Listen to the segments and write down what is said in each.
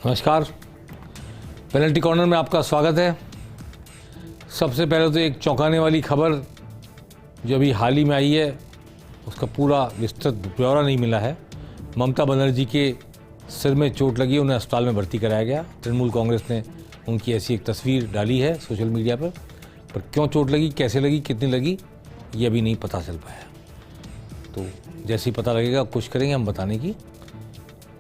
नमस्कार, penalty corner में आपका स्वागत है। सबसे पहले तो एक चौंकाने वाली खबर जो अभी हाल ही में आई है, उसका पूरा विस्तृत ब्यौरा नहीं मिला है। ममता बनर्जी के सिर में चोट लगी, उन्हें अस्पताल में भर्ती कराया गया। तृणमूल कांग्रेस ने उनकी ऐसी एक तस्वीर डाली है सोशल मीडिया पर क्यों चोट लगी, कैसे लगी, कितनी लगी, ये अभी नहीं पता चल पाया। तो जैसे ही पता लगेगा कोशिश करेंगे हम बताने की।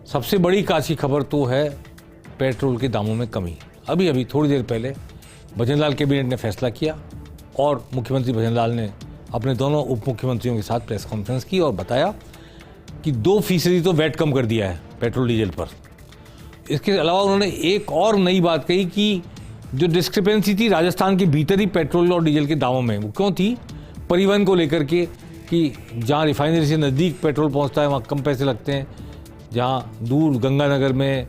सबसे बड़ी काशी खबर तो है पेट्रोल के दामों में कमी। अभी थोड़ी देर पहले भजनलाल कैबिनेट ने फैसला किया और मुख्यमंत्री भजनलाल ने अपने दोनों उप मुख्यमंत्रियों के साथ प्रेस कॉन्फ्रेंस की और बताया कि 2% तो वैट कम कर दिया है पेट्रोल डीजल पर। इसके अलावा उन्होंने एक और नई बात कही कि जो डिस्क्रिपेंसी थी राजस्थान के भीतर ही पेट्रोल और डीजल के दामों में, वो क्यों थी, परिवहन को लेकर के कि जहाँ रिफाइनरी से नज़दीक पेट्रोल पहुँचता है वहाँ कम पैसे लगते हैं, जहाँ दूर गंगानगर में,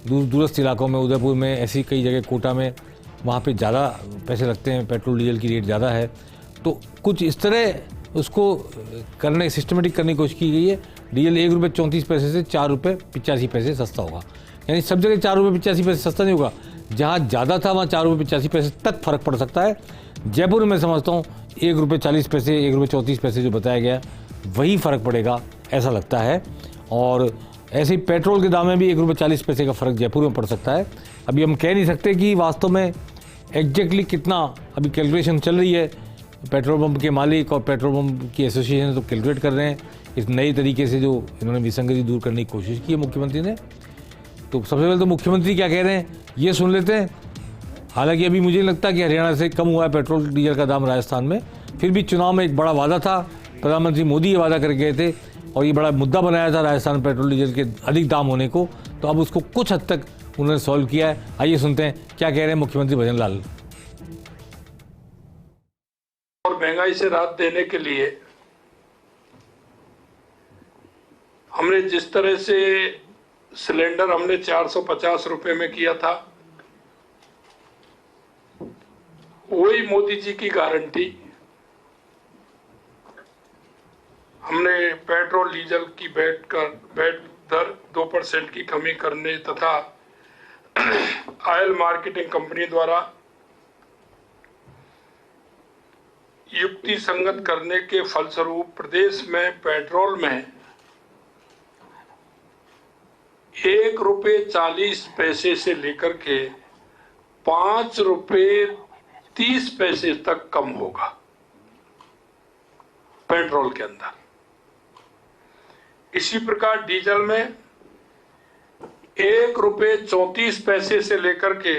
दूरस्थ इलाकों में, उदयपुर में, ऐसी कई जगह, कोटा में, वहाँ पे ज़्यादा पैसे लगते हैं, पेट्रोल डीजल की रेट ज़्यादा है। तो कुछ इस तरह उसको सिस्टमेटिक करने की कोशिश की गई है। डीजल ₹1.34 से ₹4.85 सस्ता होगा, यानी सब जगह ₹4.85 सस्ता नहीं होगा। जहाँ ज़्यादा था वहाँ ₹4.85 तक फ़र्क पड़ सकता है। जयपुर में समझता हूँ ₹1.40, ₹1.34 जो बताया गया वही फ़र्क पड़ेगा ऐसा लगता है। और ऐसे ही पेट्रोल के दाम में भी ₹1.40 का फ़र्क जयपुर में पड़ सकता है। अभी हम कह नहीं सकते कि वास्तव में एग्जैक्टली कितना, अभी कैलकुलेशन चल रही है। पेट्रोल पंप के मालिक और पेट्रोल पंप की एसोसिएशन तो कैलकुलेट कर रहे हैं इस नए तरीके से जो इन्होंने विसंगति दूर करने की कोशिश की है मुख्यमंत्री ने। तो सबसे पहले तो मुख्यमंत्री क्या कह रहे हैं ये सुन लेते हैं। हालांकि अभी मुझे लगता है कि हरियाणा से कम हुआ है पेट्रोल डीजल का दाम राजस्थान में, फिर भी चुनाव में एक बड़ा वादा था, प्रधानमंत्री मोदी ये वादा करके गए थे और ये बड़ा मुद्दा बनाया था राजस्थान पेट्रोल डीजल के अधिक दाम होने को। तो अब उसको कुछ हद तक उन्होंने सॉल्व किया है। आइए सुनते हैं क्या कह रहे हैं मुख्यमंत्री भजनलाल। और महंगाई से राहत देने के लिए हमने जिस तरह से सिलेंडर हमने 450 रुपए में किया था, वही मोदी जी की गारंटी हमने पेट्रोल डीजल की वैट दर 2% की कमी करने तथा ऑयल मार्केटिंग कंपनी द्वारा युक्ति संगत करने के फलस्वरूप प्रदेश में पेट्रोल में ₹1.40 से लेकर के ₹5.30 तक कम होगा पेट्रोल के अंदर। इसी प्रकार डीजल में ₹1.34 से लेकर के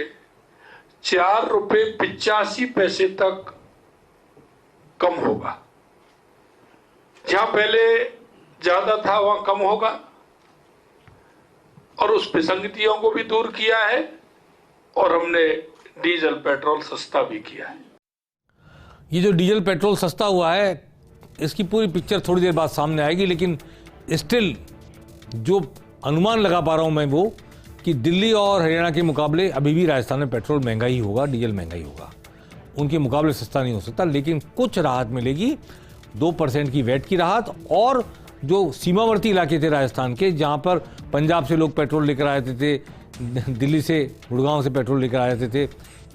₹4.85 तक कम होगा। जहां पहले ज्यादा था वहां कम होगा और उस विसंगतियों को भी दूर किया है और हमने डीजल पेट्रोल सस्ता भी किया है। ये जो डीजल पेट्रोल सस्ता हुआ है इसकी पूरी पिक्चर थोड़ी देर बाद सामने आएगी, लेकिन स्टिल जो अनुमान लगा पा रहा हूं मैं वो कि दिल्ली और हरियाणा के मुकाबले अभी भी राजस्थान में पेट्रोल महंगा ही होगा, डीजल महंगा ही होगा, उनके मुकाबले सस्ता नहीं हो सकता। लेकिन कुछ राहत मिलेगी, 2% की वैट की राहत, और जो सीमावर्ती इलाके थे राजस्थान के, जहां पर पंजाब से लोग पेट्रोल लेकर आते थे, दिल्ली से, गुड़गांव से पेट्रोल लेकर आते थे,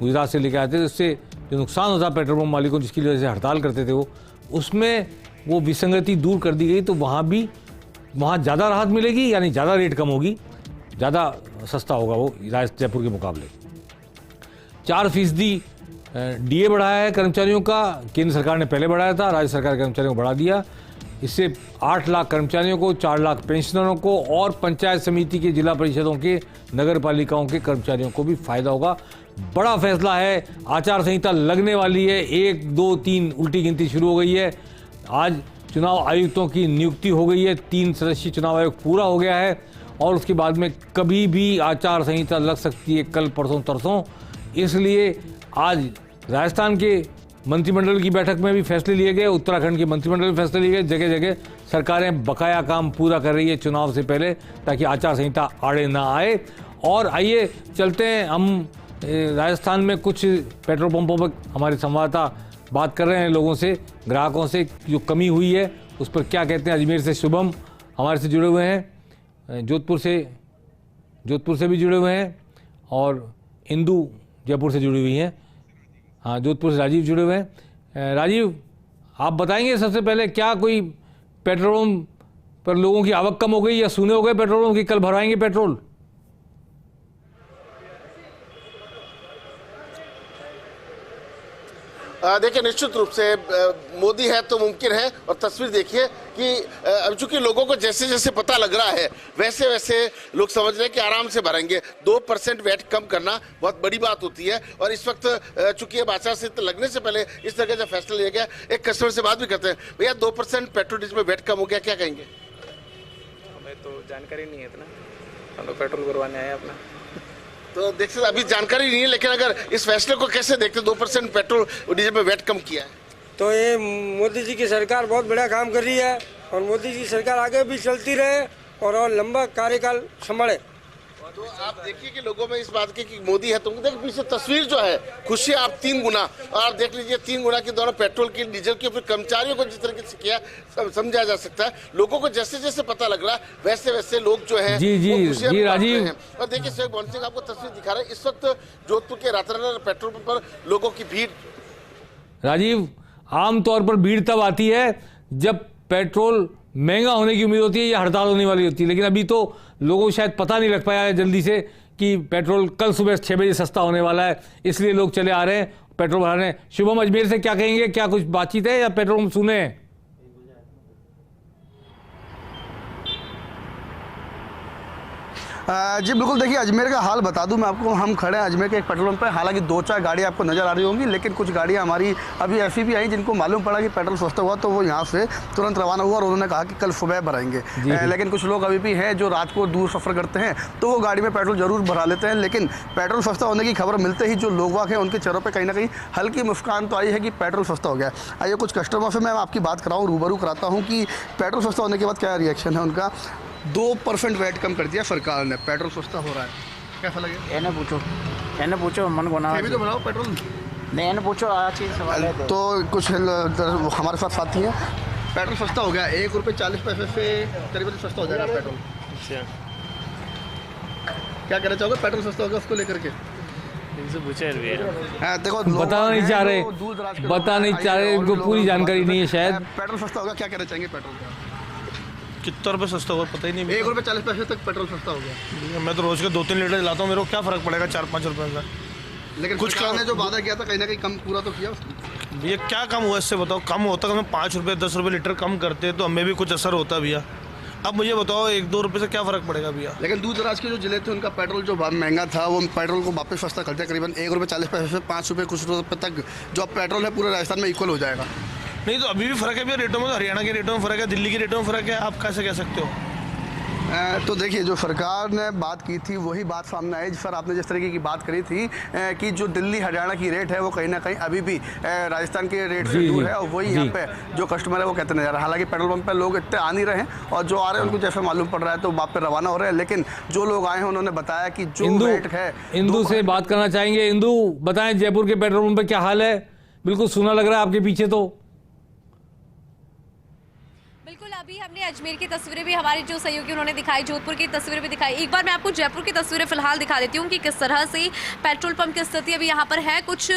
गुजरात से लेकर आते थे, उससे जो नुकसान होता पेट्रोल पंप मालिकों जिसकी वजह से हड़ताल करते थे उसमें वो विसंगति दूर कर दी गई। तो वहाँ ज़्यादा राहत मिलेगी, यानी ज़्यादा रेट कम होगी, ज़्यादा सस्ता होगा वो जयपुर के मुकाबले। 4% DA बढ़ाया है कर्मचारियों का, केंद्र सरकार ने पहले बढ़ाया था, राज्य सरकार के कर्मचारियों को बढ़ा दिया। इससे 8 लाख कर्मचारियों को, 4 लाख पेंशनरों को और पंचायत समिति के, जिला परिषदों के, नगर पालिकाओं के कर्मचारियों को भी फायदा होगा। बड़ा फैसला है। आचार संहिता लगने वाली है, 1, 2, 3 उल्टी गिनती शुरू हो गई है। आज चुनाव आयुक्तों की नियुक्ति हो गई है, 3 सदस्यीय चुनाव आयोग पूरा हो गया है और उसके बाद में कभी भी आचार संहिता लग सकती है, कल परसों तरसों। इसलिए आज राजस्थान के मंत्रिमंडल की बैठक में भी फैसले लिए गए, उत्तराखंड के मंत्रिमंडल में फैसले लिए गए। जगह जगह सरकारें बकाया काम पूरा कर रही है चुनाव से पहले, ताकि आचार संहिता आड़े ना आए। और आइए चलते हैं, हम राजस्थान में कुछ पेट्रोल पंपों पर हमारे संवाददाता बात कर रहे हैं लोगों से, ग्राहकों से, जो कमी हुई है उस पर क्या कहते हैं। अजमेर से शुभम हमारे से जुड़े हुए हैं, जोधपुर से जोधपुर से भी जुड़े हुए हैं और इंदू जयपुर से जुड़ी हुई हैं। हाँ, जोधपुर से राजीव जुड़े हुए हैं। राजीव, आप बताएंगे सबसे पहले, क्या कोई पेट्रोल पंप पर लोगों की आवक कम हो गई या सूने हो गए पेट्रोल पंप की, कल भरवाएंगे पेट्रोल? देखिए, निश्चित रूप से मोदी है तो मुमकिन है। और तस्वीर देखिए कि अब चूंकि लोगों को जैसे जैसे पता लग रहा है वैसे वैसे लोग समझ रहे हैं कि आराम से भरेंगे। 2% वैट कम करना बहुत बड़ी बात होती है। और इस वक्त चूंकि अब आचार संहिता लगने से पहले इस तरह का जब फैसला लिया गया, एक कस्टमर से बात भी करते हैं, भैया 2% पेट्रोल डीजल में वैट कम हो गया, क्या कहेंगे? हमें तो जानकारी नहीं है इतना, हम लोग पेट्रोल भरवाने आए अपना। तो देख सकते अभी जानकारी नहीं है, लेकिन अगर इस फैसले को कैसे देखते, 2% पेट्रोल डीजल में वैट कम किया है, तो ये मोदी जी की सरकार बहुत बड़ा काम कर रही है और मोदी जी सरकार आगे भी चलती रहे और लंबा कार्यकाल संभाले। तो आप देखिए कि लोगों में इस बात की कि मोदी है, तो देखिए पीछे तस्वीर जो है, खुशी आप 3 गुना, और देख लीजिए 3 गुना के दोनों पेट्रोल की, डीजल की, फिर कर्मचारियों को जिस तरीके से किया समझा जा सकता है। लोगों को जैसे जैसे पता लग रहा है वैसे वैसे लोग जो है जी राजीव। और देखिए शेख मोहन सिंह आपको तस्वीर दिखा रहे हैं इस वक्त जोधपुर के रातनगर पेट्रोल पंप पर लोगों की भीड़। राजीव, आमतौर पर भीड़ तब आती है जब पेट्रोल महंगा होने की उम्मीद होती है या हड़ताल होने वाली होती है, लेकिन अभी तो लोगों को शायद पता नहीं लग पाया है जल्दी से कि पेट्रोल कल सुबह 6 बजे सस्ता होने वाला है, इसलिए लोग चले आ रहे हैं पेट्रोल भराने। शुभम अजमेर से क्या कहेंगे, क्या कुछ बातचीत है या पेट्रोल सुने हैं? जी बिल्कुल, देखिए अजमेर का हाल बता दूं मैं आपको। हम खड़े हैं अजमेर के एक पेट्रोल पंप पे, हालांकि 2-4 गाड़ियाँ आपको नज़र आ रही होंगी, लेकिन कुछ गाड़ियाँ हमारी अभी ऐसी भी आई जिनको मालूम पड़ा कि पेट्रोल सस्ता हुआ तो वो यहाँ से तुरंत रवाना हुआ और उन्होंने कहा कि कल सुबह भराएंगे। लेकिन कुछ लोग अभी भी हैं जो रात को दूर सफ़र करते हैं तो वो गाड़ी में पेट्रोल ज़रूर भरा लेते हैं, लेकिन पेट्रोल सस्ता होने की खबर मिलते ही जो लोग वाक हैं उनके चेहरों पर कहीं ना कहीं हल्की मुस्कान तो आई है कि पेट्रोल सस्ता हो गया। आइए कुछ कस्टमर से मैं आपकी बात कराऊँ, रूबरू कराता हूँ कि पेट्रोल सस्ता होने के बाद क्या रिएक्शन है उनका। 2% वैट कम कर दिया सरकार ने, पेट्रोल सस्ता हो रहा है, कैसा लगे? एने पूछो मन को ना अभी तो बनाओ पेट्रोल नहीं, एने पूछो आज ही सवाल है। तो कुछ हमारे साथ साथी हैं, पेट्रोल सस्ता हो गया, 1 रुपये 40 पैसे से करीबन सस्ता हो जाएगा पेट्रोल। क्या कहना चाहोगे, पेट्रोल सस्ता हो गया उसको लेकर के? देखो बताना नहीं चाह रहे, इनको पूरी जानकारी नहीं है शायद। पेट्रोल सस्ता होगा, क्या कहना चाहेंगे पेट्रोल का? कितना रुपये सस्ता हुआ पता ही नहीं। 1 रुपये 40 पैसे तक पेट्रोल सस्ता हो गया। मैं तो रोज के 2-3 लीटर लाता हूँ, मेरे को क्या फर्क पड़ेगा 4-5 रुपये का। लेकिन कुछ ने जो वादा किया था कहीं ना कहीं कम पूरा तो किया उसने। भैया क्या कम हुआ इससे बताओ? कम होता कि हमें 5 रुपये 10 रुपये लीटर कम करते तो हमें भी कुछ असर होता भैया। अब मुझे बताओ 1-2 रुपये से क्या फ़र्क पड़ेगा भैया? लेकिन दूर दराज के जो जिले थे उनका पेट्रोल जो महंगा था वो पेट्रोल को वापस सस्ता कर दिया, करीबन 1 रुपये 40 पैसे से 5 रुपये कुछ रुपये तक जो पेट्रोल है पूरे राजस्थान में इक्वल हो जाएगा। नहीं तो अभी भी फ़र्क है भैया रेटों में, तो हरियाणा के रेटों में फ़र्क है, दिल्ली के रेटों में फ़र्क है, आप कैसे कह सकते हो? तो देखिए जो सरकार ने बात की थी वही बात सामने आई। सर आपने जिस तरीके की बात करी थी कि जो दिल्ली हरियाणा की रेट है वो कहीं ना कहीं अभी भी राजस्थान के रेट से दूर है और वही यहाँ पे जो कस्टमर है वो कहते नजर आ रहा है। हालांकि पेट्रोल पंप पे लोग इतने आ नहीं रहे हैं और जो आ रहे हैं उनको जैसे मालूम पड़ रहा है तो वहाँ पे रवाना हो रहे हैं, लेकिन जो लोग आए हैं उन्होंने बताया कि जो रेट है। इंदू से बात करना चाहेंगे। इंदू, बताएं जयपुर के पेट्रोल पंप पे क्या हाल है? बिल्कुल सूना लग रहा है आपके पीछे। तो अभी हमने अजमेर की तस्वीरें भी हमारे जो सहयोगी उन्होंने दिखाई, जोधपुर की तस्वीरें भी दिखाई। एक बार मैं आपको जयपुर की तस्वीरें फिलहाल दिखा देती हूँ कि किस तरह से पेट्रोल पंप की स्थिति अभी यहाँ पर है। कुछ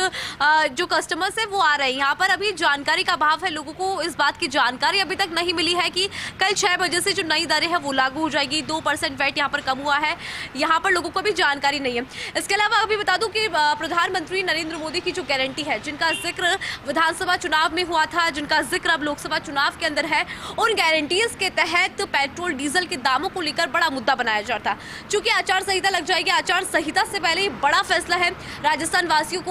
जो कस्टमर्स हैं वो आ रहे हैं यहाँ पर। अभी जानकारी का अभाव है, लोगों को इस बात की जानकारी अभी तक नहीं मिली है कि कल 6 बजे से जो नई दरें हैं वो लागू हो जाएगी। 2% वैट यहाँ पर कम हुआ है, यहाँ पर लोगों को भी जानकारी नहीं है। इसके अलावा अभी बता दूँ कि प्रधानमंत्री नरेंद्र मोदी की जो गारंटी है, जिनका जिक्र विधानसभा चुनाव में हुआ था, जिनका जिक्र अब लोकसभा चुनाव के अंदर है, उन गारंटीज के तहत पेट्रोल डीजल के दामों को लेकर बड़ा मुद्दा बनाया जाता है। चूंकि आचार संहिता लग जाएगी, आचार संहिता से पहले बड़ा फैसला है राजस्थान वासियों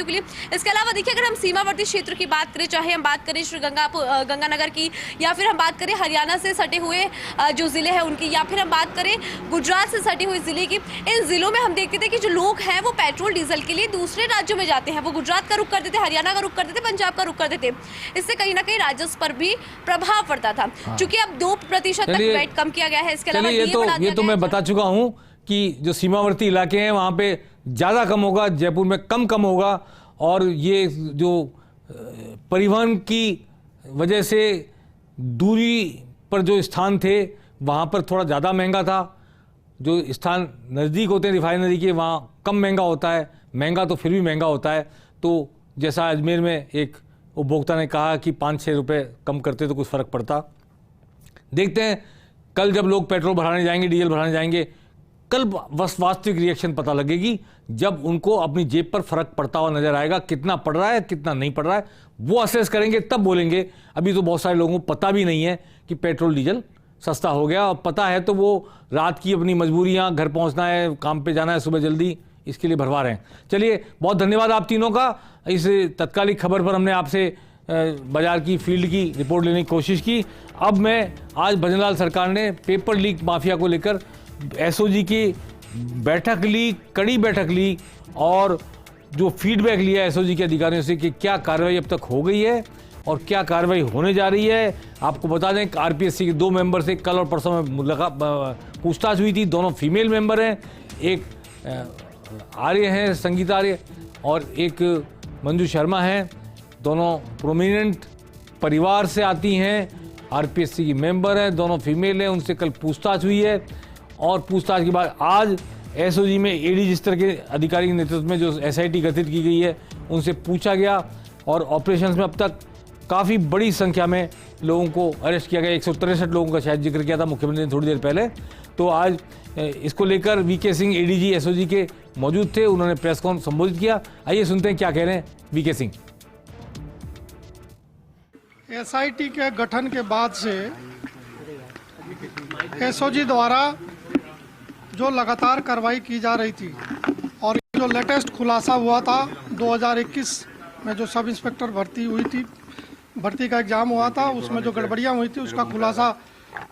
के लिए। इसके अलावा देखिए, अगर हम सीमावर्ती क्षेत्र की बात करें, चाहे हम बात करें श्री गंगानगर की, या फिर हम बात करें हरियाणा से सटे हुए जो जिले हैं उनकी, या फिर हम बात करें गुजरात से सटे हुए जिले की, इन जिलों में हम देखते थे कि जो लोग हैं वो पेट्रोल डीजल के लिए दूसरे राज्यों में जाते हैं। वो गुजरात का रुख करते थे, हरियाणा का रुख करते थे, पंजाब का रुख करते थे। इससे कहीं ना कहीं राजस्व पर भी प्रभाव पड़ता था। क्योंकि अब 2% तक वैट कम किया गया है। इसके अलावा ये तो मैं बता चुका हूं कि जो सीमावर्ती इलाके हैं वहां पे ज्यादा कम होगा, जयपुर में कम होगा। और ये जो परिवहन की वजह से दूरी पर जो स्थान थे वहां पर थोड़ा ज्यादा महंगा था। जो स्थान नज़दीक होते हैं रिफाइनरी के, वहाँ कम महंगा होता है, महंगा तो फिर भी महंगा होता है। तो जैसा अजमेर में एक उपभोक्ता ने कहा कि 5-6 रुपये कम करते तो कुछ फ़र्क पड़ता। देखते हैं कल जब लोग पेट्रोल भराने जाएंगे, डीजल भराने जाएंगे, कल वास्तविक रिएक्शन पता लगेगी जब उनको अपनी जेब पर फ़र्क पड़ता हुआ नज़र आएगा। कितना पड़ रहा है, कितना नहीं पड़ रहा है, वो असेस करेंगे, तब बोलेंगे। अभी तो बहुत सारे लोगों को पता भी नहीं है कि पेट्रोल डीजल सस्ता हो गया, और पता है तो वो रात की अपनी मजबूरियां, घर पहुंचना है, काम पे जाना है सुबह जल्दी, इसके लिए भरवा रहे हैं। चलिए, बहुत धन्यवाद आप तीनों का। इस तत्कालिक खबर पर हमने आपसे बाजार की फील्ड की रिपोर्ट लेने की कोशिश की। अब मैं आज भजनलाल सरकार ने पेपर लीक माफिया को लेकर एसओजी की बैठक ली, कड़ी बैठक ली, और जो फीडबैक लिया एसओजी के अधिकारियों से कि क्या कार्रवाई अब तक हो गई है और क्या कार्रवाई होने जा रही है। आपको बता दें कि आरपीएससी के 2 मेंबर से कल और परसों में पूछताछ हुई थी। दोनों फीमेल मेंबर हैं, एक आर्य हैं, संगीता आर्य, और एक मंजू शर्मा हैं। दोनों प्रोमिनेंट परिवार से आती हैं, आरपीएससी की मेंबर हैं, दोनों फीमेल हैं। उनसे कल पूछताछ हुई है, और पूछताछ के बाद आज एसओजी में एडीजी स्तर के अधिकारी के नेतृत्व में जो एसआईटी गठित की गई है, उनसे पूछा गया, और ऑपरेशंस में अब तक काफ़ी बड़ी संख्या में लोगों को अरेस्ट किया गया। 163 लोगों का शायद जिक्र किया था मुख्यमंत्री ने थोड़ी देर पहले। तो आज इसको लेकर वीके सिंह एडीजी एसओजी के मौजूद थे, उन्होंने प्रेस कॉन्फ्रेंस संबोधित किया। आइए सुनते हैं क्या कह रहे हैं वीके सिंह। एसआईटी के गठन के बाद से एसओजी द्वारा जो लगातार कार्रवाई की जा रही थी, और जो लेटेस्ट खुलासा हुआ था 2021 में जो सब इंस्पेक्टर भर्ती हुई थी, भर्ती का एग्जाम हुआ था, उसमें जो गड़बड़ियां हुई थी उसका खुलासा,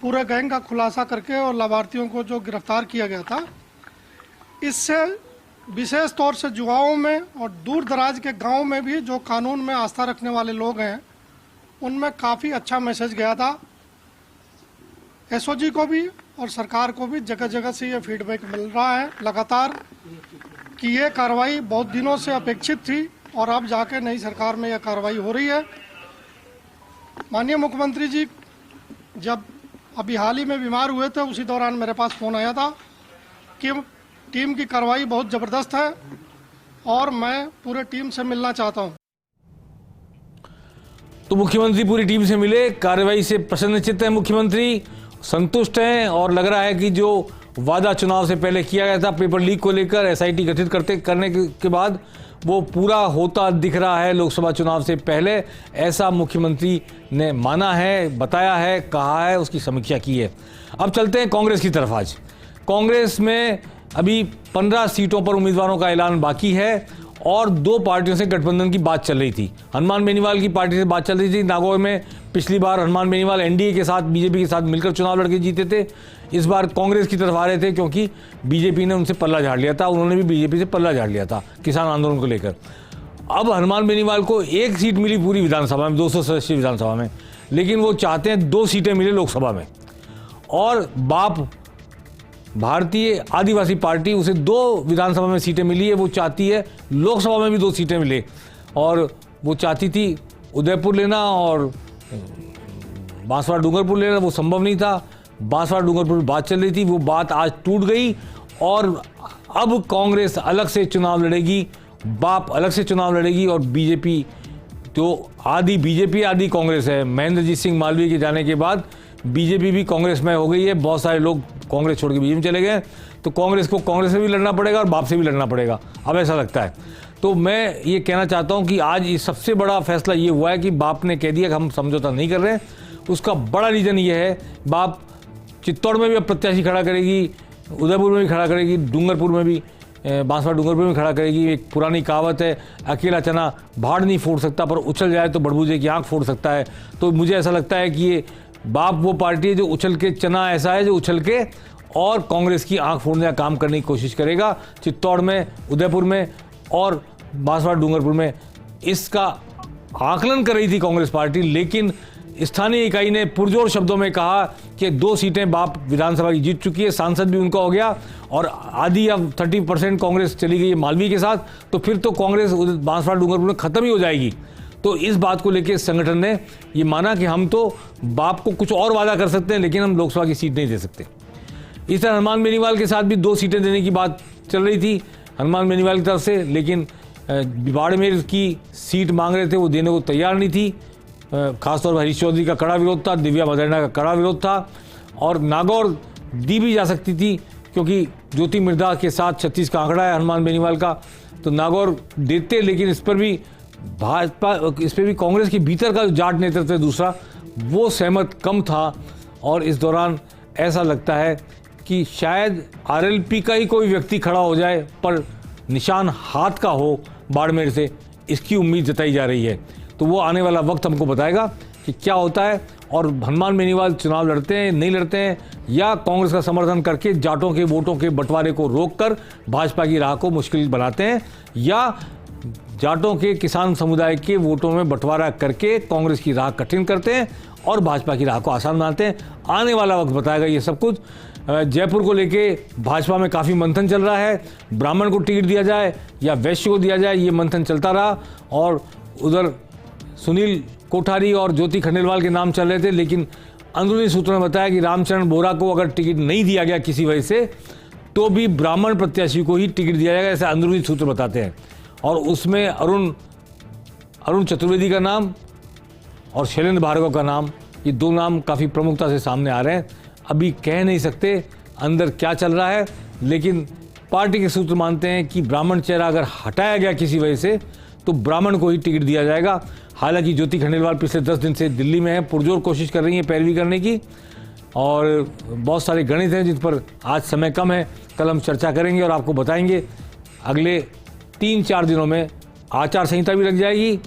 पूरे गैंग का खुलासा करके और लाभार्थियों को जो गिरफ्तार किया गया था, इससे विशेष तौर से युवाओं में और दूर दराज के गाँव में भी जो कानून में आस्था रखने वाले लोग हैं, उनमें काफ़ी अच्छा मैसेज गया था। एसओजी को भी और सरकार को भी जगह जगह से ये फीडबैक मिल रहा है लगातार कि ये कार्रवाई बहुत दिनों से अपेक्षित थी, और अब जाके नई सरकार में यह कार्रवाई हो रही है। माननीय मुख्यमंत्री जी जब अभी हाल ही में बीमार हुए थे, उसी दौरान मेरे पास फ़ोन आया था कि टीम की कार्रवाई बहुत ज़बरदस्त है और मैं पूरे टीम से मिलना चाहता हूँ। तो मुख्यमंत्री पूरी टीम से मिले, कार्रवाई से प्रसन्नचित्त है मुख्यमंत्री, संतुष्ट हैं, और लग रहा है कि जो वादा चुनाव से पहले किया गया था पेपर लीक को लेकर एसआईटी गठित करने के बाद वो पूरा होता दिख रहा है लोकसभा चुनाव से पहले। ऐसा मुख्यमंत्री ने माना है, बताया है, कहा है, उसकी समीक्षा की है। अब चलते हैं कांग्रेस की तरफ। आज कांग्रेस में अभी 15 सीटों पर उम्मीदवारों का ऐलान बाकी है, और 2 पार्टियों से गठबंधन की बात चल रही थी। हनुमान बेनीवाल की पार्टी से बात चल रही थी। नागौर में पिछली बार हनुमान बेनीवाल एनडीए के साथ, बीजेपी के साथ मिलकर चुनाव लड़के जीते थे। इस बार कांग्रेस की तरफ आ रहे थे क्योंकि बीजेपी ने उनसे पल्ला झाड़ लिया था, उन्होंने भी बीजेपी से पल्ला झाड़ लिया था किसान आंदोलन को लेकर। अब हनुमान बेनीवाल को 1 सीट मिली पूरी विधानसभा में, 200 सदस्यीय विधानसभा में, लेकिन वो चाहते हैं 2 सीटें मिले लोकसभा में। और बाप भारतीय आदिवासी पार्टी, उसे 2 विधानसभा में सीटें मिली है, वो चाहती है लोकसभा में भी 2 सीटें मिले। और वो चाहती थी उदयपुर लेना और बांसवाड़ा डूंगरपुर लेना, वो संभव नहीं था। बांसवाड़ा डूंगरपुर बात चल रही थी, वो बात आज टूट गई, और अब कांग्रेस अलग से चुनाव लड़ेगी, बाप अलग से चुनाव लड़ेगी, और बीजेपी तो आधी बीजेपी आधी कांग्रेस है। महेंद्रजीत सिंह मालवीय के जाने के बाद बीजेपी भी कांग्रेस में हो गई है, बहुत सारे लोग कांग्रेस छोड़ के बीजेपी में चले गए, तो कांग्रेस को कांग्रेस से भी लड़ना पड़ेगा और बाप से भी लड़ना पड़ेगा, अब ऐसा लगता है। तो मैं ये कहना चाहता हूँ कि आज ये सबसे बड़ा फैसला ये हुआ है कि बाप ने कह दिया कि हम समझौता नहीं कर रहे हैं। उसका बड़ा रीज़न ये है, बाप चित्तौड़ में भी अब प्रत्याशी खड़ा करेगी, उदयपुर में भी खड़ा करेगी, डूंगरपुर में भी, बांसवाड़ा डूंगरपुर में खड़ा करेगी। एक पुरानी कहावत है, अकेला चना भाड़ नहीं फोड़ सकता, पर उछल जाए तो बड़बूजे की आंख फोड़ सकता है। तो मुझे ऐसा लगता है कि ये बाप वो पार्टी है जो उछल के, चना ऐसा है जो उछल के और कांग्रेस की आंख फोड़ने का काम करने की कोशिश करेगा, चित्तौड़ में, उदयपुर में और बांसवाड़ा डूंगरपुर में। इसका आकलन कर रही थी कांग्रेस पार्टी, लेकिन स्थानीय इकाई ने पुरजोर शब्दों में कहा कि 2 सीटें बाप विधानसभा की जीत चुकी है, सांसद भी उनका हो गया, और आधी या 30% कांग्रेस चली गई है मालवीय के साथ, तो फिर तो कांग्रेस बांसवाड़ा डूंगरपुर में खत्म ही हो जाएगी। तो इस बात को लेकर संगठन ने ये माना कि हम तो बाप को कुछ और वादा कर सकते हैं, लेकिन हम लोकसभा की सीट नहीं दे सकते। इस तरह हनुमान बेनीवाल के साथ भी 2 सीटें देने की बात चल रही थी हनुमान बेनीवाल की तरफ से, लेकिन बाड़मेर की सीट मांग रहे थे, वो देने को तैयार नहीं थी। खासतौर पर हरीश चौधरी का कड़ा विरोध था, दिव्या मदेरणा का कड़ा विरोध था, और नागौर दी भी जा सकती थी क्योंकि ज्योति मिर्धा के साथ 36 का आंकड़ा है हनुमान बेनीवाल का, तो नागौर देते, लेकिन इस पर भी कांग्रेस के भीतर का जो जाट नेतृत्व है दूसरा, वो सहमत कम था। और इस दौरान ऐसा लगता है कि शायद आरएलपी का ही कोई व्यक्ति खड़ा हो जाए, पर निशान हाथ का हो बाड़मेर से, इसकी उम्मीद जताई जा रही है। तो वो आने वाला वक्त हमको बताएगा कि क्या होता है, और हनुमान बेनीवाल चुनाव लड़ते हैं नहीं लड़ते हैं, या कांग्रेस का समर्थन करके जाटों के वोटों के बंटवारे को रोककर भाजपा की राह को मुश्किल बनाते हैं, या जाटों के किसान समुदाय के वोटों में बंटवारा करके कांग्रेस की राह कठिन करते हैं और भाजपा की राह को आसान बनाते हैं। आने वाला वक्त बताएगा ये सब कुछ। जयपुर को लेके भाजपा में काफ़ी मंथन चल रहा है, ब्राह्मण को टिकट दिया जाए या वैश्य को दिया जाए, ये मंथन चलता रहा। और उधर सुनील कोठारी और ज्योति खंडेलवाल के नाम चल रहे थे, लेकिन अंदरूनी सूत्रों ने बताया कि रामचरण बोरा को अगर टिकट नहीं दिया गया किसी वजह से, तो भी ब्राह्मण प्रत्याशी को ही टिकट दिया जाएगा, ऐसे अंदरूनी सूत्र बताते हैं। और उसमें अरुण चतुर्वेदी का नाम और शैलेंद्र भार्गव का नाम, ये 2 नाम काफ़ी प्रमुखता से सामने आ रहे हैं। अभी कह नहीं सकते अंदर क्या चल रहा है, लेकिन पार्टी के सूत्र मानते हैं कि ब्राह्मण चेहरा अगर हटाया गया किसी वजह से, तो ब्राह्मण को ही टिकट दिया जाएगा। हालांकि ज्योति खंडेलवाल पिछले 10 दिन से दिल्ली में है, पुरजोर कोशिश कर रही हैं पैरवी करने की, और बहुत सारे गणित हैं जिस पर आज समय कम है, कल हम चर्चा करेंगे और आपको बताएंगे। अगले 3-4 दिनों में आचार संहिता भी लग जाएगी,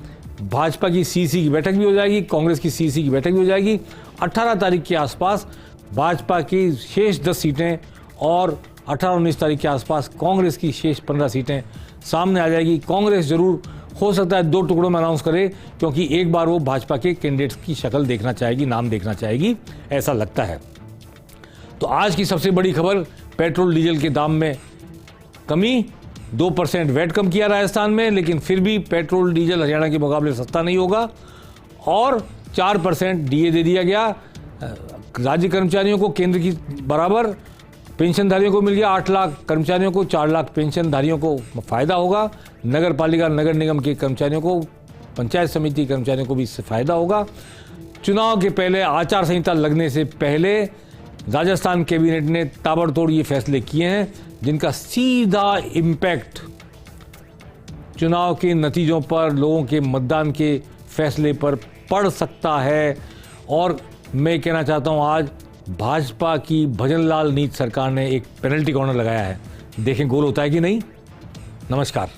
भाजपा की सीसी की बैठक भी हो जाएगी, कांग्रेस की सीसी की बैठक भी हो जाएगी। 18 तारीख के आसपास भाजपा की शेष 10 सीटें और 18-19 तारीख के आसपास कांग्रेस की शेष 15 सीटें सामने आ जाएगी। कांग्रेस जरूर हो सकता है 2 टुकड़ों में अनाउंस करे, क्योंकि एक बार वो भाजपा के कैंडिडेट्स की शक्ल देखना चाहेगी, नाम देखना चाहेगी, ऐसा लगता है। तो आज की सबसे बड़ी खबर, पेट्रोल डीजल के दाम में कमी, 2% वैट कम किया राजस्थान में, लेकिन फिर भी पेट्रोल डीजल हरियाणा के मुकाबले सस्ता नहीं होगा, और 4% डीए दे दिया गया राज्य कर्मचारियों को, केंद्र की बराबर। पेंशनधारियों को मिल गया 8 लाख कर्मचारियों को, 4 लाख पेंशनधारियों को फ़ायदा होगा। नगर पालिका नगर निगम के कर्मचारियों को, पंचायत समिति कर्मचारियों को भी इससे फ़ायदा होगा। चुनाव के पहले, आचार संहिता लगने से पहले राजस्थान कैबिनेट ने ताबड़तोड़ ये फैसले किए हैं, जिनका सीधा इम्पैक्ट चुनाव के नतीजों पर, लोगों के मतदान के फैसले पर पड़ सकता है। और मैं कहना चाहता हूं, आज भाजपा की भजनलाल नीत सरकार ने एक पेनल्टी कॉर्नर लगाया है, देखें गोल होता है कि नहीं। नमस्कार।